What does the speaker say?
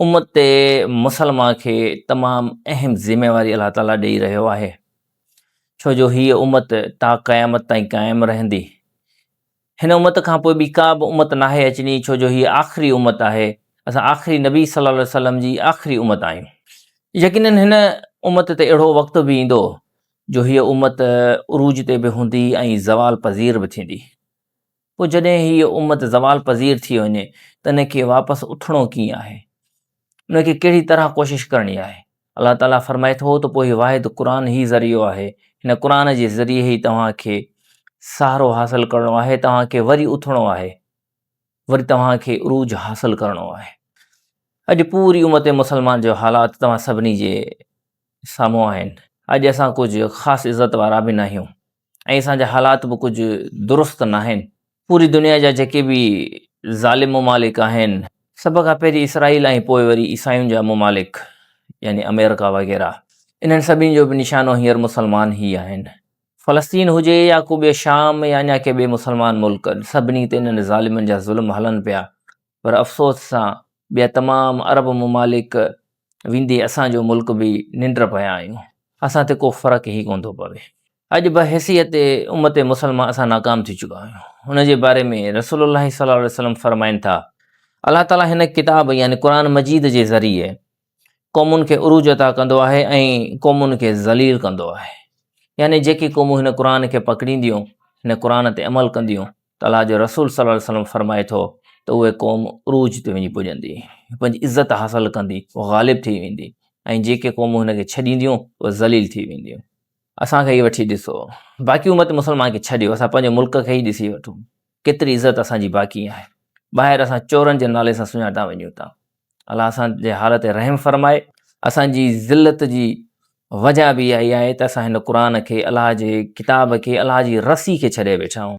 उम्मत मुसलमा खे तमामु अहम ज़िम्मेवारी अल्लाह ताला ॾेई रहियो आहे, छो जो हीअ उम्मत ता क़यामत ताईं क़ाइमु रहंदी। हिन उम्मत खां पोइ ॿी का बि उम्मत नाहे अचणी, छो जो हीअ आख़िरी उम्मत आहे। असां आख़िरी नबी सल्लल्लाहु अलैहि वसल्लम जी आख़िरी उम्मत आहियूं। यकीनन हिन उम्मत ते अहिड़ो वक़्तु बि ईंदो जो हीअ उम्मत उरूज ते बि हूंदी ऐं ज़वाल पज़ीर बि थींदी। पोइ जॾहिं हीअ उम्मत ज़वाल पज़ीर थी वञे त इन खे वापसि उथणो कीअं आहे, उनखे कहिड़ी तरह कोशिशि करणी आहे। अलाह ताला फरमाए थो त पोइ हीउ वाहिद क़ुर ई ज़रियो आहे। हिन क़ुर जे ज़रिए ई तव्हांखे सहारो हासिलु करिणो आहे, तव्हांखे वरी उथणो आहे, वरी तव्हांखे उरूज हासिलु करिणो आहे। अॼु पूरी उम्मत मुसलमान जो हालात तव्हां सभिनी जे साम्हूं आहिनि। अॼु असां कुझु ख़ासि इज़त वारा बि न आहियूं ऐं असांजा हालात बि कुझु दुरुस्त न आहिनि। पूरी दुनिया जा जेके बि ज़ालिम मुमालिक आहिनि, सभ खां पहिरीं इसराईल ऐं पोइ वरी ईसायुनि जा मुमालिक यानी अमेरिका वग़ैरह, इन्हनि सभिनी जो बि निशानो हींअर मुसलमान ई आहिनि। फ़लस्तीन हुजे या को ॿियो शाम या अञा के ॿिए मुसलमान मुल्क, सभिनी ते इन्हनि ज़ालिमनि जा ज़ुल्म हलनि पिया। पर अफ़सोस सां ॿिया तमामु अरब मुमालिक विंदे असांजो मुल्क बि निंड पिया आहियूं। असां ते को फ़र्क़ु ई कोन थो पवे। अॼु बहैसियत उम्मत मुसलमान असां नाकाम थी चुका आहियूं। हुन जे बारे में रसूलुल्लाह सल्लल्लाहु अलैहि वसल्लम फरमाइनि था, अलाह ताला हिन किताब यानी क़ुर मजीद जे ज़रिए क़ौमुनि खे उरूज अता कंदो आहे ऐं क़ौमुनि खे ज़लील कंदो आहे। यानी जेकी क़ौमूं हिन क़ुर खे पकड़ींदियूं, हिन क़ुर ते अमल कंदियूं, त अलाह जो रसूल सल्लल्लाहु अलैहि वसल्लम फरमाए थो त उहे क़ौम उरूज ते वञी पुॼंदी, पंहिंजी इज़त हासिलु कंदी, उहा ग़ालिब थी वेंदी, ऐं जेके क़ौमूं हिन खे छॾींदियूं उहे ज़लील थी वेंदियूं। असांखे ई वठी ॾिसो, बाक़ी उम्मत मुसलमान खे छॾियो, असां पंहिंजे मुल्क खे ई ॾिसी वठूं, केतिरी इज़त असांजी बाक़ी आहे। ॿाहिरि असां चोरनि जे नाले सां सुञाता वञूं था। अलाह असांजे हाल ते रहम फरमाए। असांजी ज़िलत जी वजह बि इहा ई आहे त असां हिन क़ुर खे, अलाह जे किताब खे, अलाह जी रसी खे छॾे वेठा आहियूं।